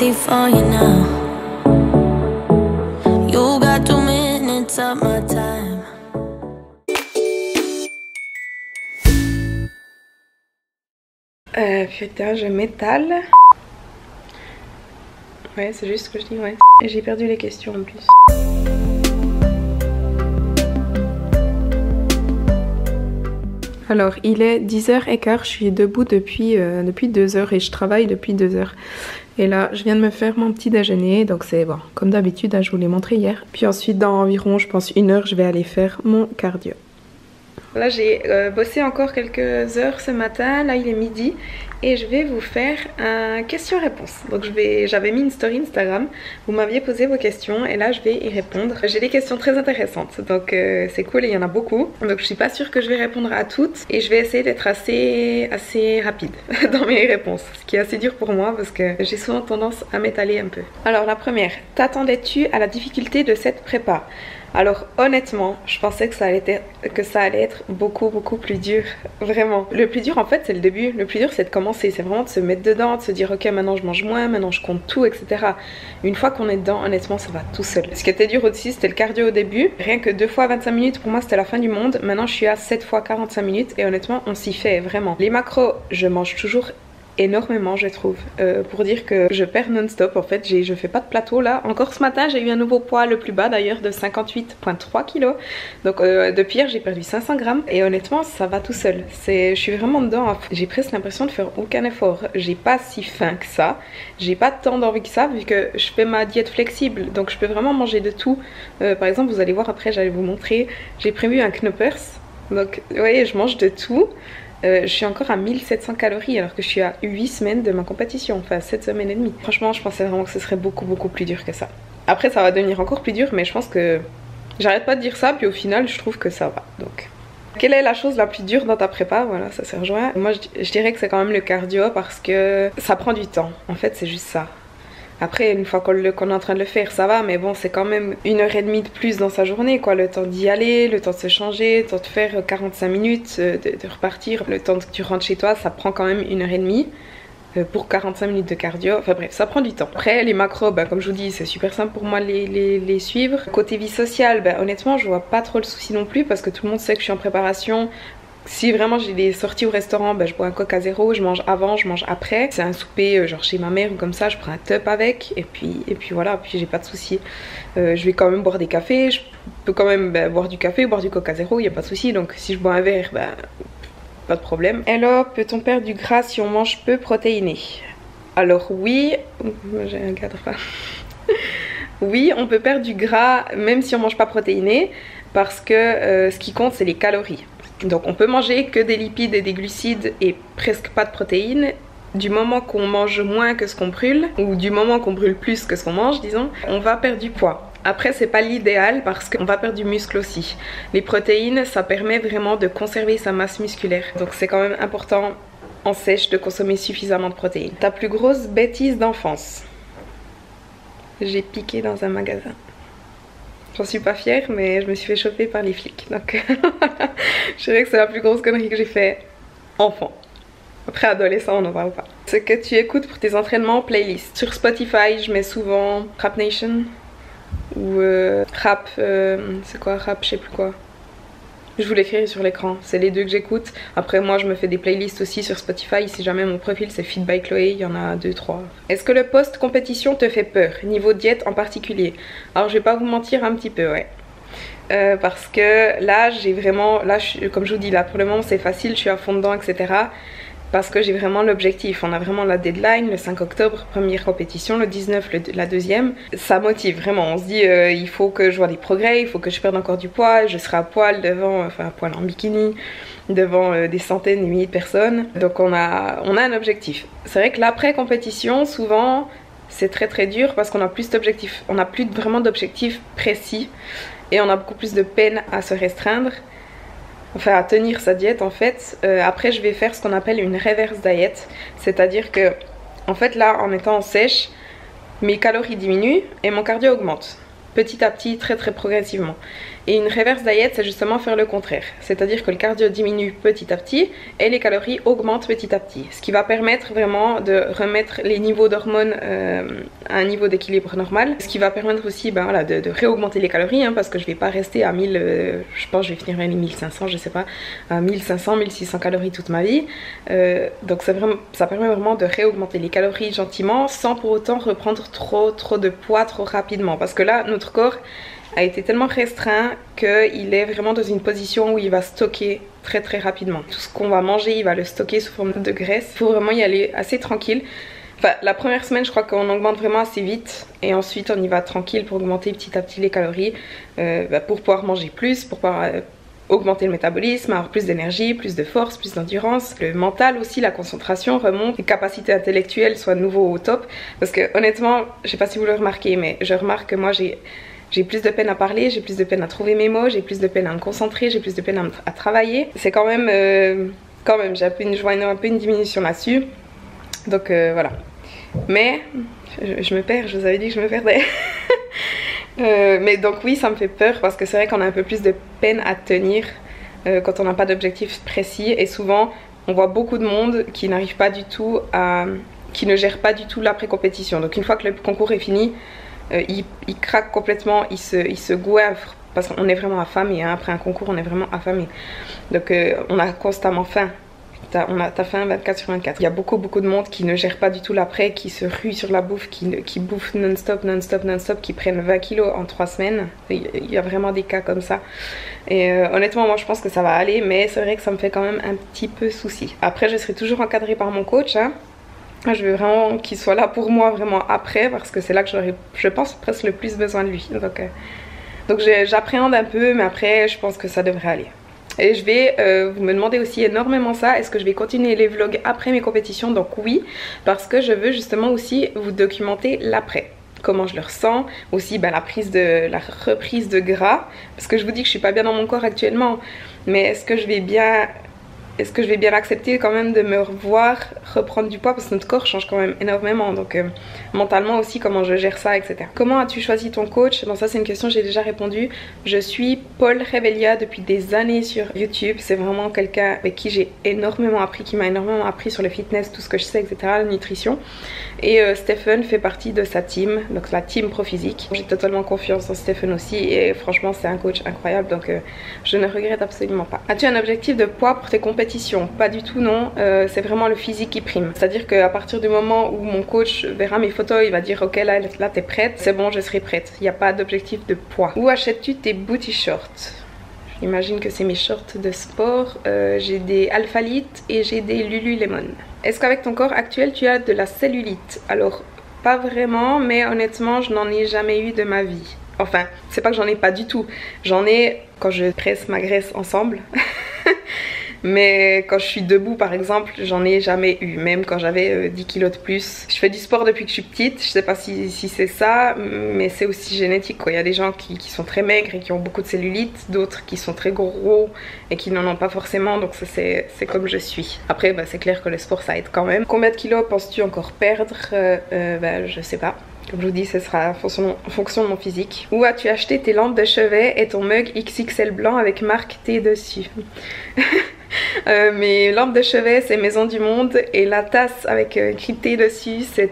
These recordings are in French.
easy for you now. You got 2 minutes of my time. Putain, je m'étale. Ouais, c'est juste ce que je dis, ouais. Et j'ai perdu les questions en plus. Alors, il est 10h15, je suis debout depuis 2 heures et je travaille depuis 2 heures. Et là, je viens de me faire mon petit déjeuner, donc c'est bon, comme d'habitude, hein, je vous l'ai montré hier. Puis ensuite, dans environ, je pense 1 heure, je vais aller faire mon cardio. Là, j'ai bossé encore quelques heures ce matin, là il est midi, et je vais vous faire un question-réponse. Donc j'avais mis une story Instagram, vous m'aviez posé vos questions, et là je vais y répondre. J'ai des questions très intéressantes, donc c'est cool et il y en a beaucoup. Donc je suis pas sûre que je vais répondre à toutes, et je vais essayer d'être assez rapide dans mes réponses. Ce qui est assez dur pour moi, parce que j'ai souvent tendance à m'étaler un peu. Alors la première, t'attendais-tu à la difficulté de cette prépa ? Alors honnêtement, je pensais que ça allait être beaucoup plus dur, vraiment. Le plus dur en fait c'est le début, le plus dur c'est de commencer, c'est vraiment de se mettre dedans, de se dire ok maintenant je mange moins, maintenant je compte tout, etc. Une fois qu'on est dedans, honnêtement ça va tout seul. Ce qui était dur aussi c'était le cardio au début, rien que 2 fois 25 minutes pour moi c'était la fin du monde, maintenant je suis à 7 fois 45 minutes et honnêtement on s'y fait vraiment. Les macros, je mange toujours énormément je trouve, pour dire que je perds non-stop en fait, je fais pas de plateau là. Encore ce matin j'ai eu un nouveau poids, le plus bas d'ailleurs, de 58,3 kg. Donc depuis hier j'ai perdu 500 grammes et honnêtement ça va tout seul. Je suis vraiment dedans, j'ai presque l'impression de faire aucun effort. J'ai pas si faim que ça, j'ai pas tant d'envie que ça vu que je fais ma diète flexible, donc je peux vraiment manger de tout. Par exemple vous allez voir après, j'allais vous montrer, j'ai prévu un Knoppers, donc vous voyez je mange de tout. Je suis encore à 1700 calories alors que je suis à 8 semaines de ma compétition, enfin 7 semaines et demie. Franchement je pensais vraiment que ce serait beaucoup plus dur que ça. Après ça va devenir encore plus dur, mais je pense que j'arrête pas de dire ça, puis au final je trouve que ça va. Donc quelle est la chose la plus dure dans ta prépa? Voilà, ça se rejoint. Moi je dirais que c'est quand même le cardio parce que ça prend du temps, en fait c'est juste ça. Après, une fois qu'on est en train de le faire, ça va, mais bon, c'est quand même 1h30 de plus dans sa journée, quoi. Le temps d'y aller, le temps de se changer, le temps de faire 45 minutes, de repartir. Le temps que tu rentres chez toi, ça prend quand même 1h30 pour 45 minutes de cardio. Enfin bref, ça prend du temps. Après, les macros, bah, comme je vous dis, c'est super simple pour moi de les suivre. Côté vie sociale, bah, honnêtement, je vois pas trop le souci non plus parce que tout le monde sait que je suis en préparation. Si vraiment j'ai des sorties au restaurant, bah, je bois un coca à 0, je mange avant, je mange après. C'est un souper genre chez ma mère ou comme ça, je prends un top avec et puis voilà, puis j'ai pas de soucis. Je vais quand même boire des cafés, je peux quand même boire du café ou boire du coca à 0, il n'y a pas de souci. Donc si je bois un verre, pas de problème. Alors, peut-on perdre du gras si on mange peu protéiné? Alors oui, j'ai un cadre pas. Oui, on peut perdre du gras même si on mange pas protéiné parce que ce qui compte c'est les calories. Donc on peut manger que des lipides et des glucides et presque pas de protéines. Du moment qu'on mange moins que ce qu'on brûle, ou du moment qu'on brûle plus que ce qu'on mange, disons, on va perdre du poids. Après c'est pas l'idéal parce qu'on va perdre du muscle aussi. Les protéines ça permet vraiment de conserver sa masse musculaire. Donc c'est quand même important en sèche de consommer suffisamment de protéines. Ta plus grosse bêtise d'enfance? J'ai piqué dans un magasin. J'en suis pas fière, mais je me suis fait choper par les flics. Donc je dirais que c'est la plus grosse connerie que j'ai fait enfant. Après adolescent, on n'en parle pas. Ce que tu écoutes pour tes entraînements, playlist. Sur Spotify, je mets souvent Rap Nation ou rap, c'est quoi rap, je sais plus quoi. Je vous l'écrirai sur l'écran, c'est les deux que j'écoute. Après moi je me fais des playlists aussi sur Spotify, si jamais mon profil c'est Fit by Chloé, il y en a 2-3. Est-ce que le post-compétition te fait peur, niveau diète en particulier? Alors je vais pas vous mentir un petit peu, ouais. Parce que là j'ai vraiment, comme je vous dis là pour le moment c'est facile, je suis à fond dedans etc. Parce que j'ai vraiment l'objectif, on a vraiment la deadline, le 5 octobre, première compétition, le 19, la deuxième. Ça motive vraiment, on se dit il faut que je vois des progrès, il faut que je perde encore du poids, je serai à poil devant, enfin à poil en bikini, devant des centaines, des milliers de personnes. Donc on a un objectif. C'est vrai que l'après-compétition, souvent, c'est très dur parce qu'on a plus d'objectifs, on n'a plus vraiment d'objectifs précis et on a beaucoup plus de peine à se restreindre. Enfin à tenir sa diète en fait. Après je vais faire ce qu'on appelle une reverse diet, c'est-à-dire que en fait là en étant en sèche mes calories diminuent et mon cardio augmente. petit à petit, très très progressivement. Et une reverse diet, c'est justement faire le contraire. C'est-à-dire que le cardio diminue petit à petit et les calories augmentent petit à petit. Ce qui va permettre vraiment de remettre les niveaux d'hormones à un niveau d'équilibre normal. Ce qui va permettre aussi voilà, de réaugmenter les calories, parce que je vais pas rester à 1000, je pense que je vais finir à 1500, je sais pas, à 1500, 1600 calories toute ma vie. Donc ça permet vraiment de réaugmenter les calories gentiment sans pour autant reprendre trop de poids trop rapidement. Parce que là, notre corps a été tellement restreint qu'il est vraiment dans une position où il va stocker très rapidement. Tout ce qu'on va manger, il va le stocker sous forme de graisse. Il faut vraiment y aller assez tranquille. Enfin, la première semaine, je crois qu'on augmente vraiment assez vite et ensuite on y va tranquille pour augmenter petit à petit les calories pour pouvoir manger plus, pour pouvoir augmenter le métabolisme, avoir plus d'énergie, plus de force, plus d'endurance. Le mental aussi, la concentration remonte, les capacités intellectuelles soient de nouveau au top. Parce que honnêtement, je sais pas si vous le remarquez, mais je remarque que moi j'ai plus de peine à parler, j'ai plus de peine à trouver mes mots, j'ai plus de peine à me concentrer, j'ai plus de peine à travailler. C'est quand même j'ai un peu une diminution là-dessus. Donc voilà. Mais je me perds, je vous avais dit que je me perdais. Mais donc oui, ça me fait peur parce que c'est vrai qu'on a un peu plus de peine à tenir quand on n'a pas d'objectif précis. Et souvent, on voit beaucoup de monde qui n'arrive pas du tout qui ne gère pas du tout l'après-compétition. Donc une fois que le concours est fini, il craque complètement, il se goinfre parce qu'on est vraiment affamé, après un concours on est vraiment affamé. Donc on a constamment faim. T'as faim 24/24. Il y a beaucoup de monde qui ne gère pas du tout l'après, qui se rue sur la bouffe, qui bouffe non-stop, qui prennent 20 kilos en 3 semaines. Il y a vraiment des cas comme ça. Et honnêtement, moi je pense que ça va aller, mais c'est vrai que ça me fait quand même un petit peu souci. Après, je serai toujours encadrée par mon coach, Je veux vraiment qu'il soit là pour moi vraiment après, parce que c'est là que j'aurai, je pense, presque le plus besoin de lui. Donc j'appréhende un peu, mais après je pense que ça devrait aller. Et je vais, vous me demandez aussi énormément ça, est-ce que je vais continuer les vlogs après mes compétitions? Donc oui, parce que je veux justement aussi vous documenter l'après. Comment je le ressens, aussi la reprise de gras, parce que je vous dis que je suis pas bien dans mon corps actuellement, mais est-ce que je vais bien accepter quand même de me revoir reprendre du poids, parce que notre corps change quand même énormément, donc mentalement aussi comment je gère ça, etc. Comment as-tu choisi ton coach? Bon, ça c'est une question que j'ai déjà répondu. Je suis Paul Revelia depuis des années sur YouTube. C'est vraiment quelqu'un avec qui j'ai énormément appris, qui m'a énormément appris sur le fitness, tout ce que je sais, etc., la nutrition. Et Stephen fait partie de sa team, donc la team Prophysique. J'ai totalement confiance en Stephen aussi et franchement c'est un coach incroyable, donc je ne regrette absolument pas. As-tu un objectif de poids pour tes compétitions? Pas du tout, non. C'est vraiment le physique qui prime. C'est-à-dire qu'à partir du moment où mon coach verra mes photos, il va dire ok, là t'es prête, c'est bon, je serai prête. Il n'y a pas d'objectif de poids. Où achètes-tu tes booty shorts? J'imagine que c'est mes shorts de sport. J'ai des Alphalite et j'ai des Lululemon. Est-ce qu'avec ton corps actuel tu as de la cellulite? Alors pas vraiment, mais honnêtement je n'en ai jamais eu de ma vie. Enfin, c'est pas que j'en ai pas du tout. J'en ai quand je presse ma graisse ensemble. Mais quand je suis debout par exemple, j'en ai jamais eu, même quand j'avais 10 kilos de plus. Je fais du sport depuis que je suis petite, je sais pas si c'est ça, mais c'est aussi génétique quoi. Il y a des gens qui sont très maigres et qui ont beaucoup de cellulite, d'autres qui sont très gros et qui n'en ont pas forcément, donc c'est comme je suis. Après c'est clair que le sport ça aide quand même. Combien de kilos penses-tu encore perdre? Je sais pas. Comme je vous dis, ce sera en fonction de mon physique. Où as-tu acheté tes lampes de chevet et ton mug XXL blanc avec marque T dessus? Mes lampes de chevet c'est Maison du Monde, et la tasse avec écrit T dessus c'est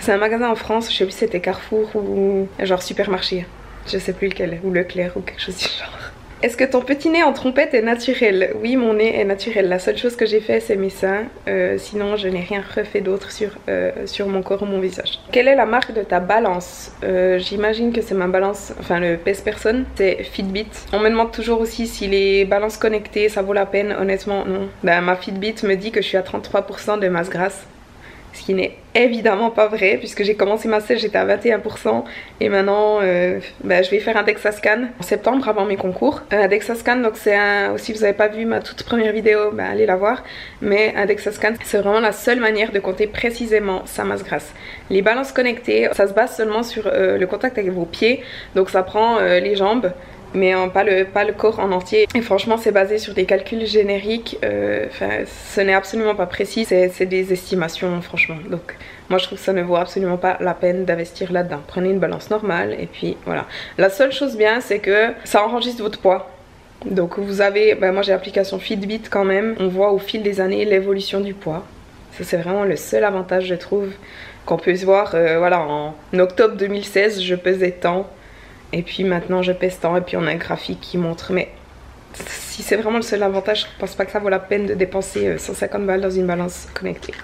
un magasin en France, je sais plus si c'était Carrefour ou genre Supermarché, je sais plus lequel, ou Leclerc ou quelque chose du genre. Est-ce que ton petit nez en trompette est naturel? Oui, mon nez est naturel. La seule chose que j'ai fait c'est mes seins, sinon je n'ai rien refait d'autre sur mon corps ou mon visage. Quelle est la marque de ta balance? J'imagine que c'est ma balance, enfin le pèse personne, c'est Fitbit. On me demande toujours aussi si les balances connectées ça vaut la peine. Honnêtement non. Ma Fitbit me dit que je suis à 33% de masse grasse, ce qui n'est évidemment pas vrai puisque j'ai commencé ma selle, j'étais à 21% et maintenant je vais faire un DEXA scan en septembre avant mes concours. Un DEXA scan, donc c'est si vous n'avez pas vu ma toute première vidéo, allez la voir, mais un DEXA scan c'est vraiment la seule manière de compter précisément sa masse grasse. Les balances connectées ça se base seulement sur le contact avec vos pieds, donc ça prend les jambes, mais pas le corps en entier. Et franchement, c'est basé sur des calculs génériques. Ce n'est absolument pas précis, c'est des estimations, franchement. Donc, moi, je trouve que ça ne vaut absolument pas la peine d'investir là-dedans. Prenez une balance normale et puis voilà. La seule chose bien, c'est que ça enregistre votre poids. Donc, vous avez, moi j'ai l'application Fitbit quand même. On voit au fil des années l'évolution du poids. Ça, c'est vraiment le seul avantage, je trouve, qu'on peut se voir. Voilà, en octobre 2016, je pesais tant. Et puis maintenant je pèse tant et puis on a un graphique qui montre. Mais si c'est vraiment le seul avantage, je pense pas que ça vaut la peine de dépenser 150 balles dans une balance connectée.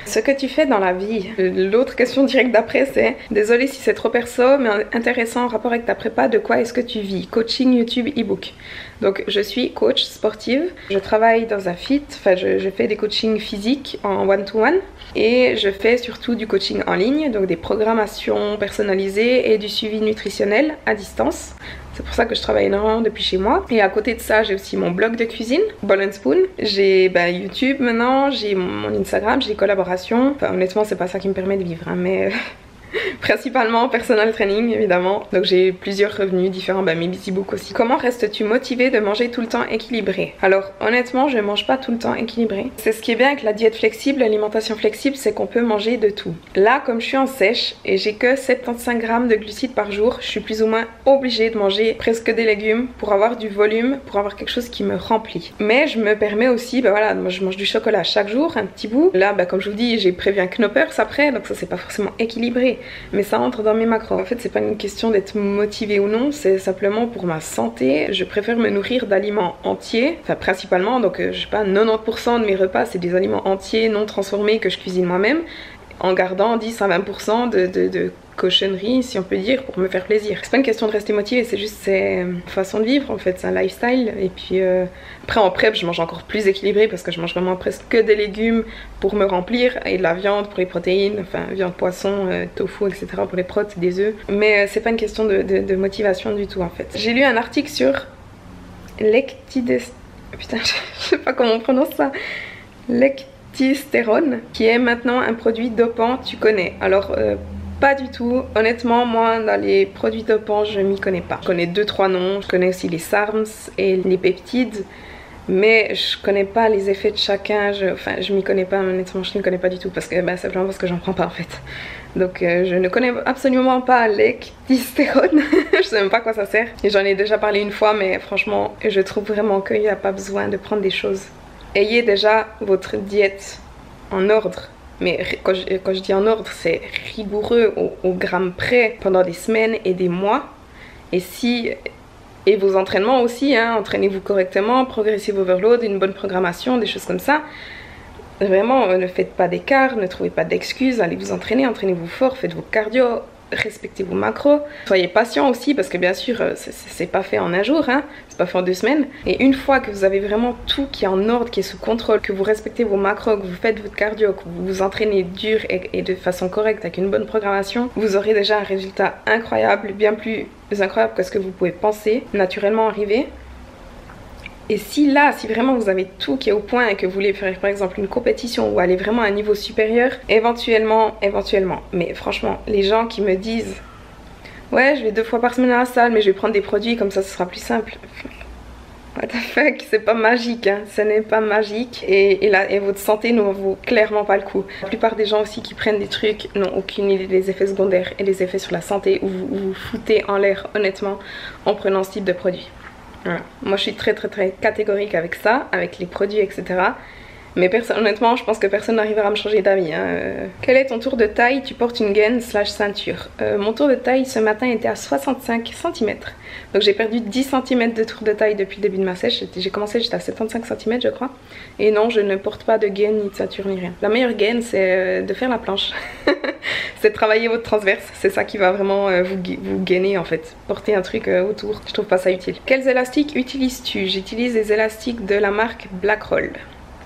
Ce que tu fais dans la vie. L'autre question directe d'après c'est, désolé si c'est trop perso mais intéressant en rapport avec ta prépa, de quoi est-ce que tu vis? Coaching, YouTube, e-book. Donc je suis coach sportive, je travaille dans un fit, enfin je fais des coachings physiques en one-to-one et je fais surtout du coaching en ligne, donc des programmations personnalisées et du suivi nutritionnel à distance. C'est pour ça que je travaille énormément depuis chez moi. Et à côté de ça, j'ai aussi mon blog de cuisine, Ball & Spoon. J'ai YouTube maintenant, j'ai mon Instagram, j'ai des collaborations. Enfin, honnêtement, c'est pas ça qui me permet de vivre, hein, mais principalement personal training, évidemment. Donc j'ai plusieurs revenus différents, mes busy-book aussi. Comment restes-tu motivé de manger tout le temps équilibré? Alors, honnêtement, je mange pas tout le temps équilibré. C'est ce qui est bien avec la diète flexible, l'alimentation flexible, c'est qu'on peut manger de tout. Là, comme je suis en sèche et j'ai que 75 grammes de glucides par jour, je suis plus ou moins obligée de manger presque des légumes pour avoir du volume, pour avoir quelque chose qui me remplit. Mais je me permets aussi, voilà, moi je mange du chocolat chaque jour, un petit bout. Là, comme je vous dis, j'ai prévu un Knoppers après, donc ça c'est pas forcément équilibré. Mais ça entre dans mes macros. En fait, c'est pas une question d'être motivée ou non, c'est simplement pour ma santé. Je préfère me nourrir d'aliments entiers, enfin principalement, donc je sais pas, 90% de mes repas c'est des aliments entiers, non transformés que je cuisine moi-même, en gardant 10 à 20% de cochonnerie, si on peut dire, pour me faire plaisir. C'est pas une question de rester motivée, c'est juste c'est une façon de vivre en fait, c'est un lifestyle. Et puis après en prep je mange encore plus équilibré parce que je mange vraiment presque que des légumes pour me remplir et de la viande pour les protéines, enfin viande, poisson, tofu, etc. pour les protes, des œufs. Mais c'est pas une question de motivation du tout en fait. J'ai lu un article sur putain, je sais pas comment on prononce ça. Lectystérone, qui est maintenant un produit dopant, tu connais. Alors pas du tout, honnêtement moi dans les produits dopants je m'y connais pas. Je connais 2-3 noms, je connais aussi les SARMs et les peptides, mais je connais pas les effets de chacun, je m'y connais pas, honnêtement je ne connais pas du tout parce que simplement parce que j'en prends pas en fait. Donc je ne connais absolument pas l'ectystérone, je sais même pas à quoi ça sert. Et j'en ai déjà parlé une fois mais franchement je trouve vraiment qu'il n'y a pas besoin de prendre des choses. Ayez déjà votre diète en ordre. Mais quand je dis en ordre, c'est rigoureux au gramme près pendant des semaines et des mois. Et vos entraînements aussi, hein, entraînez-vous correctement, progressive overload, une bonne programmation, des choses comme ça. Vraiment, ne faites pas d'écart, ne trouvez pas d'excuses, allez vous entraîner, entraînez-vous fort, faites vos cardio, respectez vos macros. Soyez patient aussi parce que bien sûr, c'est pas fait en un jour, hein, c'est pas fait en 2 semaines. Et une fois que vous avez vraiment tout qui est en ordre, qui est sous contrôle, que vous respectez vos macros, que vous faites votre cardio, que vous vous entraînez dur et de façon correcte avec une bonne programmation, vous aurez déjà un résultat incroyable, bien plus incroyable que ce que vous pouvez penser, naturellement arriver. Et si vraiment vous avez tout qui est au point et que vous voulez faire par exemple une compétition ou aller vraiment à un niveau supérieur, éventuellement, mais franchement, les gens qui me disent ouais je vais 2 fois par semaine à la salle mais je vais prendre des produits comme ça ce sera plus simple. What the fuck, c'est pas magique, hein. Ce n'est pas magique et votre santé ne vaut clairement pas le coup. La plupart des gens aussi qui prennent des trucs n'ont aucune idée des effets secondaires et des effets sur la santé ou vous foutez en l'air honnêtement en prenant ce type de produit. Voilà. Moi je suis très catégorique avec ça, avec les produits etc. Mais honnêtement je pense que personne n'arrivera à me changer d'avis, hein. Quel est ton tour de taille? Tu portes une gaine / ceinture. Mon tour de taille ce matin était à 65 cm. Donc j'ai perdu 10 cm de tour de taille depuis le début de ma sèche. J'ai commencé, j'étais à 75 cm je crois. Et non, je ne porte pas de gaine ni de ceinture ni rien. La meilleure gaine c'est de faire la planche. C'est de travailler votre transverse, c'est ça qui va vraiment vous gainer en fait. Porter un truc autour, je trouve pas ça utile. Quels élastiques utilises-tu? J'utilise des élastiques de la marque Blackroll.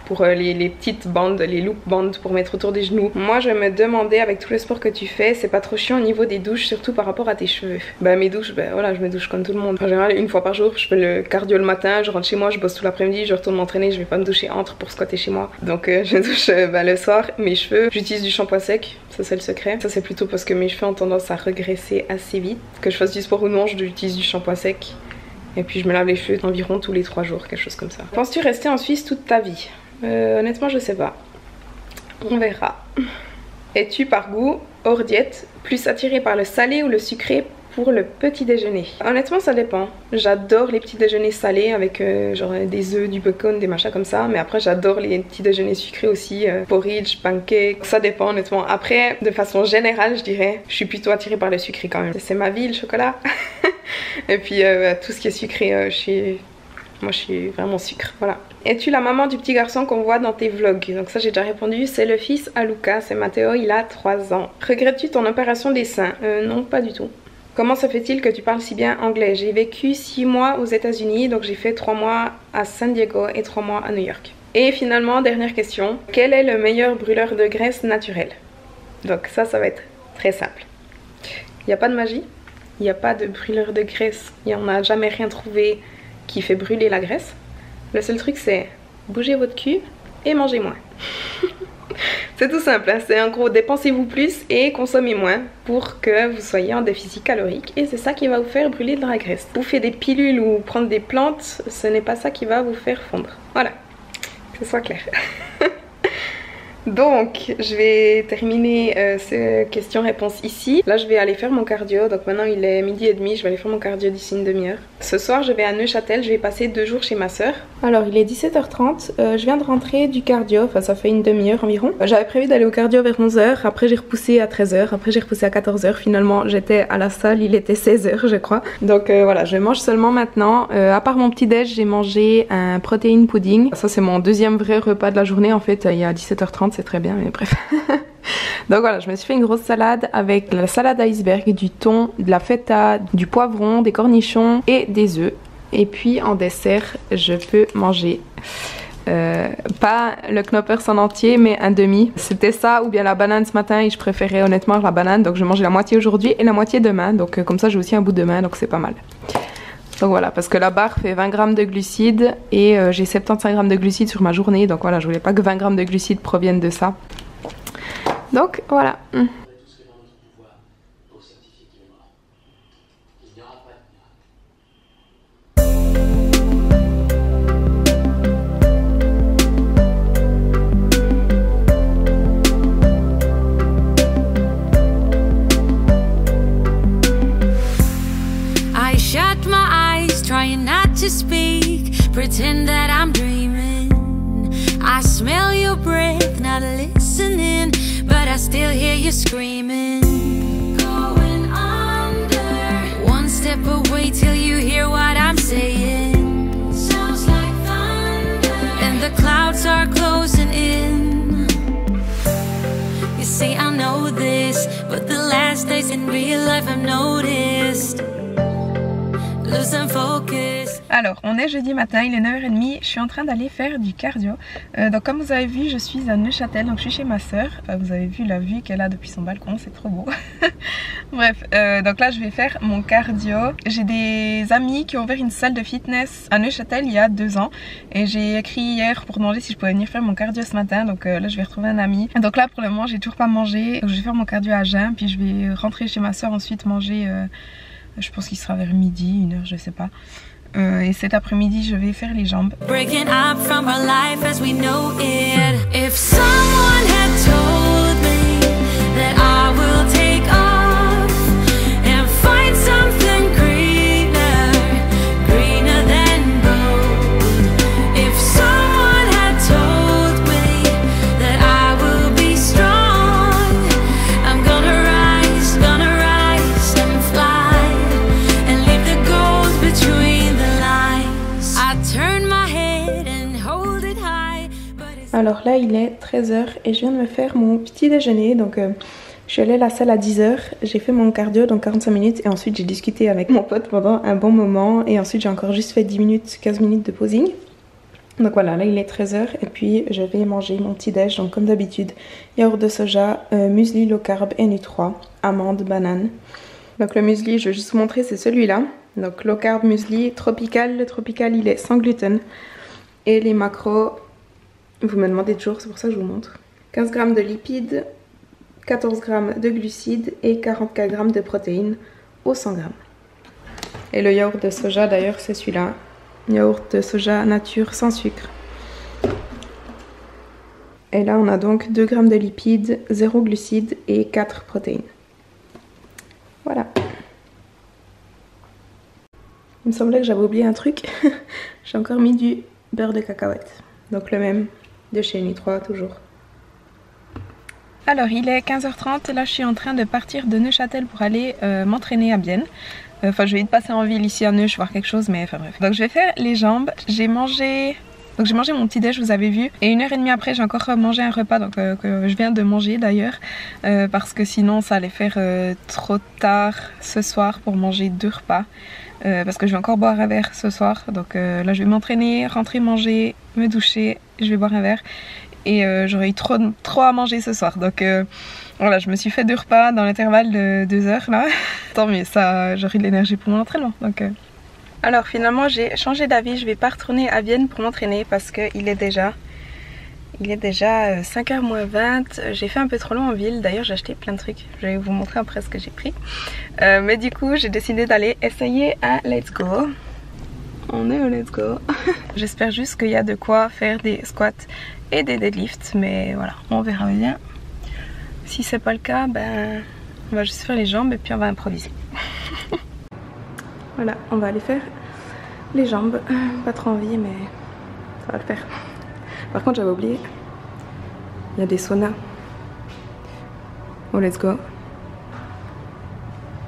Pour les petites bandes, les loop bandes pour mettre autour des genoux. Moi je me demandais avec tout le sport que tu fais, c'est pas trop chiant au niveau des douches, surtout par rapport à tes cheveux? Mes douches, voilà, je me douche comme tout le monde. En général 1 fois par jour, je fais le cardio le matin, je rentre chez moi, je bosse tout l'après-midi, je retourne m'entraîner, je vais pas me doucher entre pour squatter chez moi. Donc je me douche le soir. Mes cheveux, j'utilise du shampoing sec, ça c'est le secret. Ça c'est plutôt parce que mes cheveux ont tendance à regresser assez vite. Que je fasse du sport ou non, j'utilise du shampoing sec. Et puis je me lave les cheveux environ tous les 3 jours, quelque chose comme ça. Penses-tu rester en Suisse toute ta vie? Honnêtement je sais pas. On verra. Es-tu par goût, hors diète, plus attiré par le salé ou le sucré pour le petit déjeuner? Honnêtement ça dépend. J'adore les petits déjeuners salés avec genre des œufs, du bacon, des machins comme ça. Mais après j'adore les petits déjeuners sucrés aussi, porridge, pancake. Ça dépend honnêtement. Après de façon générale je dirais, je suis plutôt attirée par le sucré quand même. C'est ma vie le chocolat. Et puis tout ce qui est sucré, moi je suis vraiment sucre, voilà. Es-tu la maman du petit garçon qu'on voit dans tes vlogs? Donc ça j'ai déjà répondu, c'est le fils à Lucas, c'est Matteo, il a 3 ans. Regrettes-tu ton opération des seins? Non, pas du tout. Comment se fait-il que tu parles si bien anglais? J'ai vécu 6 mois aux États-Unis, donc j'ai fait 3 mois à San Diego et 3 mois à New York. Et finalement, dernière question, quel est le meilleur brûleur de graisse naturel? Donc ça va être très simple. Il n'y a pas de magie, il n'y a pas de brûleur de graisse, on n'a jamais rien trouvé qui fait brûler la graisse. Le seul truc c'est bouger votre cul et manger moins. C'est tout simple, hein. C'est en gros dépensez-vous plus et consommez moins pour que vous soyez en déficit calorique et c'est ça qui va vous faire brûler de la graisse. Bouffer des pilules ou prendre des plantes, ce n'est pas ça qui va vous faire fondre. Voilà, que ce soit clair. Donc je vais terminer ces questions-réponses ici. Là je vais aller faire mon cardio, donc maintenant il est 12h30, je vais aller faire mon cardio d'ici une demi-heure. Ce soir je vais à Neuchâtel, je vais passer 2 jours chez ma soeur. Alors il est 17h30, je viens de rentrer du cardio, enfin ça fait une demi-heure environ. J'avais prévu d'aller au cardio vers 11h, après j'ai repoussé à 13h, après j'ai repoussé à 14h. Finalement j'étais à la salle, il était 16h je crois. Donc voilà, je mange seulement maintenant. À part mon petit déj, j'ai mangé un protéine pudding. Ça c'est mon deuxième vrai repas de la journée en fait, il y a 17h30. C'est très bien mais bref. Donc voilà, je me suis fait une grosse salade avec la salade iceberg, du thon, de la feta, du poivron, des cornichons et des œufs. Et puis en dessert je peux manger pas le knoppers en entier mais un demi. C'était ça ou bien la banane ce matin et je préférais honnêtement la banane, donc je mange la moitié aujourd'hui et la moitié demain, donc comme ça j'ai aussi un bout demain, donc c'est pas mal. Donc voilà, parce que la barre fait 20 grammes de glucides et j'ai 75 grammes de glucides sur ma journée. Donc voilà, je voulais pas que 20 grammes de glucides proviennent de ça. Donc voilà. Trying not to speak, pretend that I'm dreaming. I smell your breath, not listening, but I still hear you screaming. Going under, one step away till you hear what I'm saying. Sounds like thunder, and the clouds are closing in. You say I know this, but the last days in real life I've noticed. Alors on est jeudi matin, il est 9h30, je suis en train d'aller faire du cardio. Donc comme vous avez vu, je suis à Neuchâtel, donc je suis chez ma soeur. Vous avez vu la vue qu'elle a depuis son balcon, c'est trop beau. Bref, donc là je vais faire mon cardio. J'ai des amis qui ont ouvert une salle de fitness à Neuchâtel il y a 2 ans. Et j'ai écrit hier pour demander si je pouvais venir faire mon cardio ce matin. Donc là je vais retrouver un ami. Donc là pour le moment j'ai toujours pas mangé. Donc je vais faire mon cardio à jeun, puis je vais rentrer chez ma soeur ensuite manger... je pense qu'il sera vers midi, 1h, je sais pas. Et cet après-midi, je vais faire les jambes. Breaking up from our life as we know it. If someone had told me that I will take off and find something greener, greener than gold. If someone had told me that I will be strong, I'm gonna rise and fly and leave the gold between the lines. I turn my head and hold it high, but it's... Alors là il est 13h et je viens de me faire mon petit déjeuner. Donc je suis allée à la salle à 10h, j'ai fait mon cardio donc 45 minutes et ensuite j'ai discuté avec mon pote pendant un bon moment et ensuite j'ai encore juste fait 10 minutes, 15 minutes de posing. Donc voilà, là il est 13h et puis je vais manger mon petit déj, donc comme d'habitude yaourt de soja, muesli low carb et Nutri, amandes, bananes. Donc le muesli, je vais juste vous montrer, c'est celui-là. Donc low carb muesli tropical, le tropical il est sans gluten. Et les macros, vous me demandez toujours, c'est pour ça que je vous montre. 15 g de lipides, 14 g de glucides et 44 g de protéines au 100 g. Et le yaourt de soja d'ailleurs c'est celui-là. Yaourt de soja nature sans sucre. Et là on a donc 2 g de lipides, 0 glucides et 4 protéines. Voilà. Il me semblait que j'avais oublié un truc. J'ai encore mis du beurre de cacahuète. Donc le même de chez Nutri toujours. Alors il est 15h30 et là je suis en train de partir de Neuchâtel pour aller m'entraîner à Bienne. Enfin je vais vite passer en ville ici à Neuch voir quelque chose mais enfin bref. Donc je vais faire les jambes. J'ai mangé mon petit déj, vous avez vu. Et 1h30 après j'ai encore mangé un repas donc, que je viens de manger d'ailleurs. Parce que sinon ça allait faire trop tard ce soir pour manger 2 repas. Parce que je vais encore boire un verre ce soir. Donc là je vais m'entraîner, rentrer manger, me doucher, je vais boire un verre. Et j'aurais eu trop à manger ce soir. Donc voilà, je me suis fait 2 repas dans l'intervalle de 2 heures là. Tant mieux, ça, j'aurai de l'énergie pour mon entraînement. Donc, Alors finalement j'ai changé d'avis, je vais pas retourner à Vienne pour m'entraîner parce qu'il est déjà 5h moins 20. J'ai fait un peu trop long en ville, d'ailleurs j'ai acheté plein de trucs. Je vais vous montrer après ce que j'ai pris. Mais du coup j'ai décidé d'aller essayer un Let's Go. On est au Let's Go. J'espère juste qu'il y a de quoi faire des squats et des deadlifts, mais voilà, on verra bien. Si c'est pas le cas, ben on va juste faire les jambes et puis on va improviser. Voilà, on va aller faire les jambes. Pas trop envie, mais ça va le faire. Par contre, j'avais oublié, il y a des saunas au Let's Go.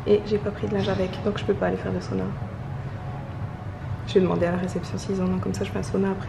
Et j'ai pas pris de linge avec, donc je peux pas aller faire de sauna. Je vais demander à la réception s'ils en ont, comme ça je fais un sauna après.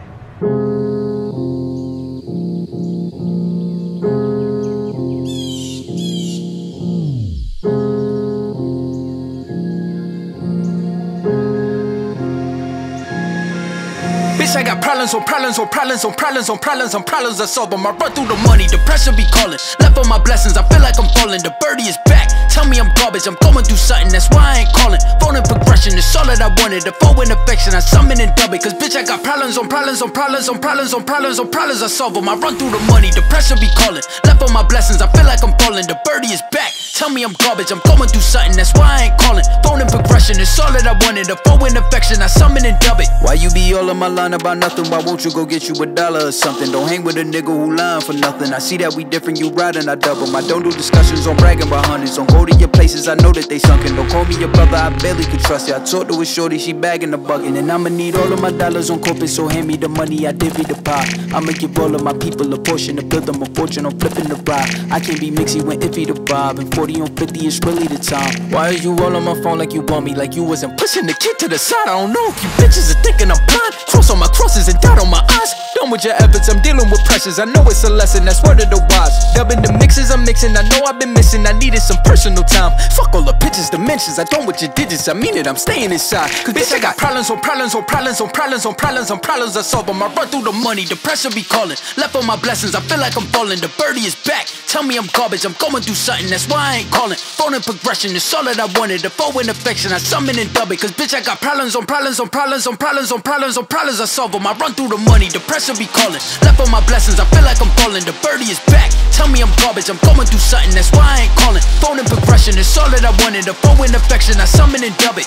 I got problems on problems on problems on problems on problems on problems I solve them. I run through the money, the pressure be calling. Left on my blessings, I feel like I'm falling. The birdie is back, tell me I'm garbage. I'm going through something, that's why I ain't calling. Phone in progression, it's all that I wanted. The phone in affection, I summon and dub it. Cause bitch I got problems on problems on problems on problems on problems on problems I solve them. I run through the money, the pressure be calling. Left on my blessings, I feel like I'm falling. The birdie is back, tell me I'm garbage. I'm going through something, that's why I ain't calling. Phone in progression, it's all that I wanted. The phone in affection, I summon and dub it. Why you be all in my line about nothing? Why won't you go get you $1 or something? Don't hang with a nigga who lying for nothing. I see that we different, you riding, I double. I don't do discussions on bragging about hundreds. Don't go to your places, I know that they sunken. Don't call me your brother, I barely could trust you. I talked to a shorty, she bagging the bucket. And I'ma need all of my dollars on corporate, so hand me the money, I divvy the pie. I'ma give all of my people a portion to build them a fortune, I'm flipping the ride. I can't be mixy when iffy the vibe, and 40 on 50 is really the time. Why are you all on my phone like you want me, like you wasn't pushing the kid to the side? I don't know if you bitches are thinking I'm blind. Cross on my crosses and doubt on my eyes. Done with your efforts, I'm dealing with pressures. I know it's a lesson, that's word of the wise. Dubbing the mixes I'm mixing, I know I've been missing. I needed some personal time. Fuck all the pictures, dimensions. I don't with your digits, I mean it, I'm staying inside. Cause bitch, I got problems on problems on problems on problems on problems on problems I solve them. I run through the money, the pressure be calling. Left on my blessings, I feel like I'm falling. The birdie is back, tell me I'm garbage. I'm going through something, that's why I ain't calling. Phone in progression, it's all that I wanted. The phone in affection, I summon and dub it. Cause bitch, I got problems on problems on problems on problems on problems on problems I solve them. I run through the money, the pressure be calling. Left on my blessings, I feel like I'm falling. The birdie is back, tell me I'm garbage. I'm going through something, that's why I ain't calling. Phone in progression, it's all that I wanted. The phone in affection, I summon and dub it.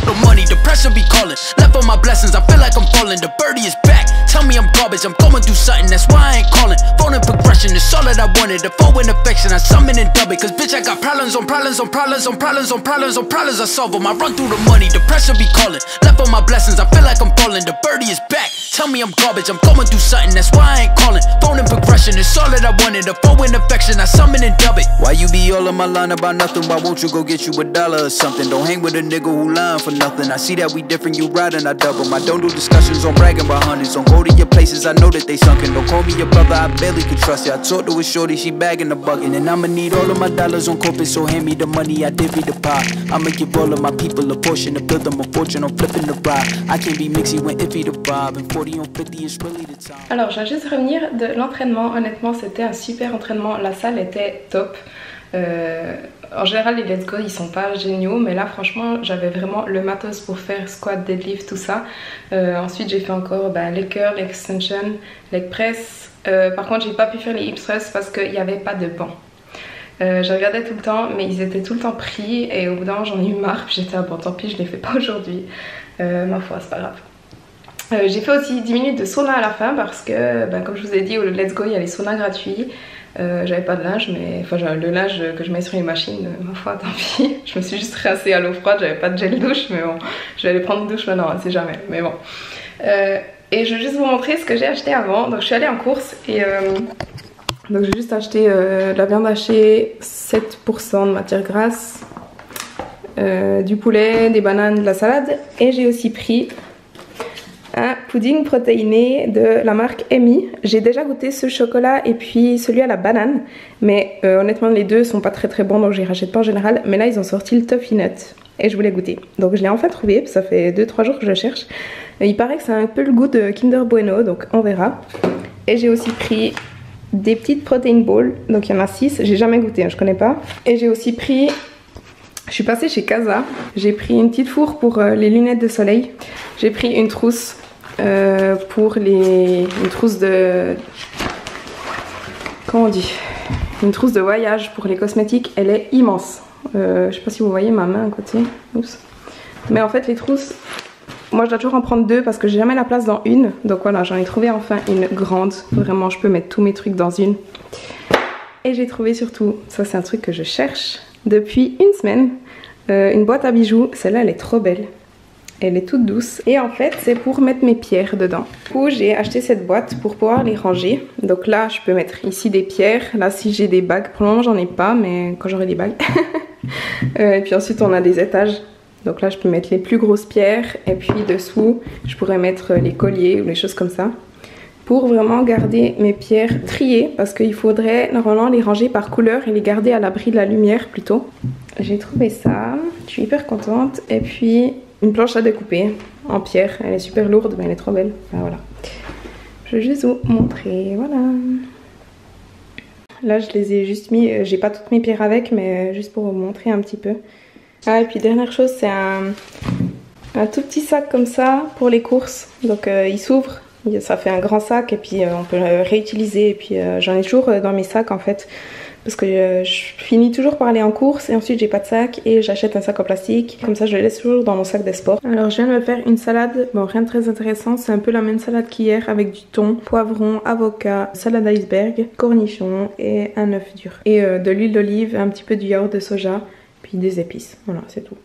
The money, the pressure be calling. Left on my blessings, I feel like I'm falling. The birdie is back, tell me I'm garbage. I'm going through something, that's why I ain't calling. Phone in progression, it's all that I wanted. The phone in affection, I summon and dub it. Cause bitch, I got problems on problems on problems on problems on problems on problems I solve them. I run through the money, the pressure be calling. Left on my blessings, I feel like I'm falling. The birdie is back, tell me I'm garbage. I'm going through something, that's why I ain't calling. Phone in progression, it's all that I wanted. The phone in affection, I summon and dub it. Why you be all in my line about nothing? Why won't you go get you $1 or something? Don't hang with a nigga who lying for nothing. I see that we different, you riding, I double. I don't do discussions on bragging about hundreds. Don't go to your places, I know that they sunken. Don't call me your brother, I barely could trust you. I talked to a shorty, she bagging the bucket. And I'ma need all of my dollars on corporate, so hand me the money, I divvy the pie. I'ma give all of my people a portion to build them a fortune, I'm flipping the ride. I can't be mixy when iffy the vibe, and 40 on 50 is really the time. Alors, je viens juste revenir de l'entraînement. Honnêtement, c'était un super entraînement. La salle était top. En général les Let's Go ils sont pas géniaux, mais là franchement j'avais vraiment le matos pour faire squat, deadlift, tout ça. Ensuite j'ai fait encore les curls, l'extension, leg press. Par contre j'ai pas pu faire les hip thrusts parce qu'il n'y avait pas de banc. Je regardais tout le temps mais ils étaient tout le temps pris et au bout d'un moment j'en ai eu marre. J'étais bon tant pis je les fais pas aujourd'hui. Ma foi c'est pas grave. J'ai fait aussi 10 minutes de sauna à la fin parce que comme je vous ai dit au Let's Go il y a les saunas gratuits. J'avais pas de linge, mais enfin le linge que je mets sur les machines, ma foi tant pis. Je me suis juste rincée à l'eau froide, j'avais pas de gel douche, mais bon, je vais aller prendre une douche maintenant, on sait jamais, mais bon. Et je vais juste vous montrer ce que j'ai acheté avant. Donc je suis allée en course et donc j'ai juste acheté de la viande hachée, 7% de matière grasse, du poulet, des bananes, de la salade, et j'ai aussi pris un pudding protéiné de la marque Amy. J'ai déjà goûté ce chocolat et puis celui à la banane, mais honnêtement les deux sont pas très bons donc j'y rachète pas en général, mais là ils ont sorti le Toffee Nut et je voulais goûter. Donc je l'ai enfin trouvé, ça fait 2-3 jours que je cherche. Il paraît que c'est un peu le goût de Kinder Bueno, donc on verra. Et j'ai aussi pris des petites protein balls, donc il y en a 6, j'ai jamais goûté, je connais pas. Et j'ai aussi pris, je suis passée chez Casa, j'ai pris une petite fourre pour les lunettes de soleil. J'ai pris une trousse pour une trousse de... Comment on dit? Une trousse de voyage pour les cosmétiques, elle est immense. Je sais pas si vous voyez ma main à côté. Oups. Mais en fait les trousses, moi je dois toujours en prendre 2 parce que j'ai jamais la place dans une. Donc voilà, j'en ai trouvé enfin une grande. Vraiment je peux mettre tous mes trucs dans une. Et j'ai trouvé surtout, ça c'est un truc que je cherche depuis une semaine, une boîte à bijoux. Celle-là elle est trop belle. Elle est toute douce et en fait c'est pour mettre mes pierres dedans. Du coup j'ai acheté cette boîte pour pouvoir les ranger. Donc là je peux mettre ici des pierres, là si j'ai des bagues, pour le moment j'en ai pas mais quand j'aurai des bagues. Et puis ensuite on a des étages. Donc là je peux mettre les plus grosses pierres et puis dessous je pourrais mettre les colliers ou les choses comme ça. Pour vraiment garder mes pierres triées parce qu'il faudrait normalement les ranger par couleur et les garder à l'abri de la lumière plutôt. J'ai trouvé ça, je suis hyper contente. Et puis une planche à découper en pierre, elle est super lourde mais elle est trop belle. Enfin, voilà. Je vais juste vous montrer, voilà. Là je les ai juste mis, j'ai pas toutes mes pierres avec mais juste pour vous montrer un petit peu. Ah et puis dernière chose c'est un tout petit sac comme ça pour les courses. Donc il s'ouvre, ça fait un grand sac et puis on peut le réutiliser. Et puis j'en ai toujours dans mes sacs en fait. Parce que je finis toujours par aller en course et ensuite j'ai pas de sac et j'achète un sac en plastique. Comme ça je le laisse toujours dans mon sac de sport. Alors je viens de me faire une salade, bon rien de très intéressant, c'est un peu la même salade qu'hier avec du thon, poivron, avocat, salade iceberg, cornichons et un œuf dur. Et de l'huile d'olive, un petit peu du yaourt de soja, puis des épices. Voilà c'est tout.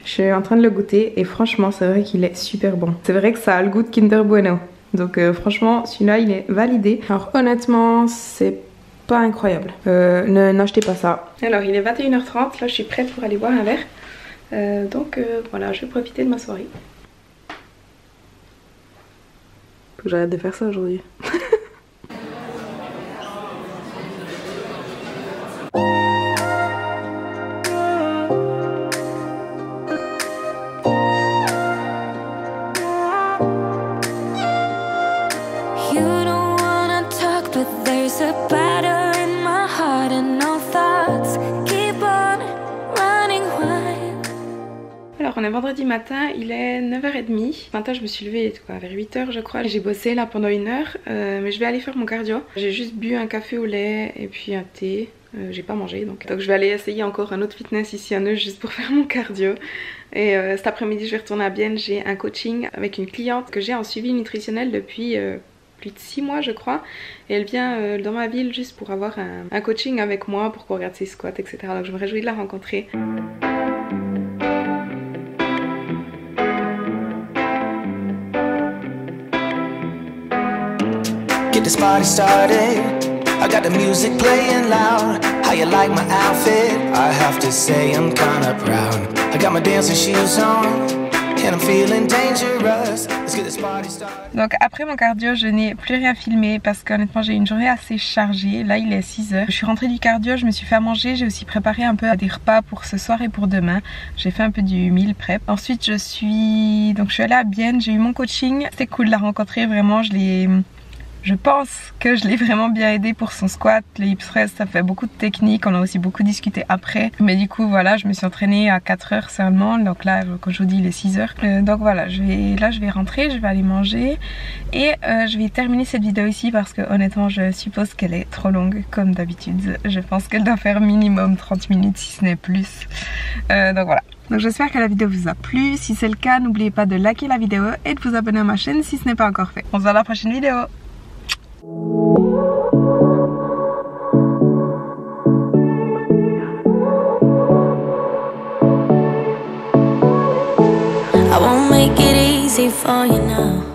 Je suis en train de le goûter et franchement c'est vrai qu'il est super bon. C'est vrai que ça a le goût de Kinder Bueno. Donc franchement celui-là il est validé. Alors honnêtement c'est pas incroyable, n'achetez pas ça. Alors il est 21h30, là je suis prête pour aller boire un verre. Donc voilà, je vais profiter de ma soirée. Faut que j'arrête de faire ça aujourd'hui. On est vendredi matin, il est 9h30. Ce matin je me suis levée vers 8h je crois. J'ai bossé là pendant 1 heure, mais je vais aller faire mon cardio. J'ai juste bu un café au lait et puis un thé. J'ai pas mangé donc je vais aller essayer encore un autre fitness ici à Neuch juste pour faire mon cardio. Et cet après-midi je vais retourner à Bienne. J'ai un coaching avec une cliente que j'ai en suivi nutritionnel depuis plus de 6 mois je crois. Et elle vient dans ma ville juste pour avoir un coaching avec moi pour qu'on regarde ses squats etc. Donc je me réjouis de la rencontrer. Get this party started. I got the music playing loud. How you like my outfit? I have to say I'm kinda proud. I got my dancing shoes on and I'm feeling dangerous. Let's get this party started. Donc après mon cardio je n'ai plus rien filmé parce qu'honnêtement j'ai eu une journée assez chargée. Là il est 6h. Je suis rentrée du cardio, je me suis fait à manger. J'ai aussi préparé un peu des repas pour ce soir et pour demain. J'ai fait un peu du meal prep. Ensuite je suis allée à Bienne, j'ai eu mon coaching. C'était cool de la rencontrer vraiment, je Je pense que je l'ai vraiment bien aidé pour son squat. Le hip thrust, ça fait beaucoup de techniques. On a aussi beaucoup discuté après. Mais du coup, voilà, je me suis entraînée à 4 heures seulement. Donc là, quand je vous dis, il est 6 heures. Donc voilà, je vais rentrer, je vais aller manger. Et je vais terminer cette vidéo ici parce que honnêtement, je suppose qu'elle est trop longue comme d'habitude. Je pense qu'elle doit faire minimum 30 minutes si ce n'est plus. Donc voilà. Donc j'espère que la vidéo vous a plu. Si c'est le cas, n'oubliez pas de liker la vidéo et de vous abonner à ma chaîne si ce n'est pas encore fait. On se voit à la prochaine vidéo. I won't make it easy for you now.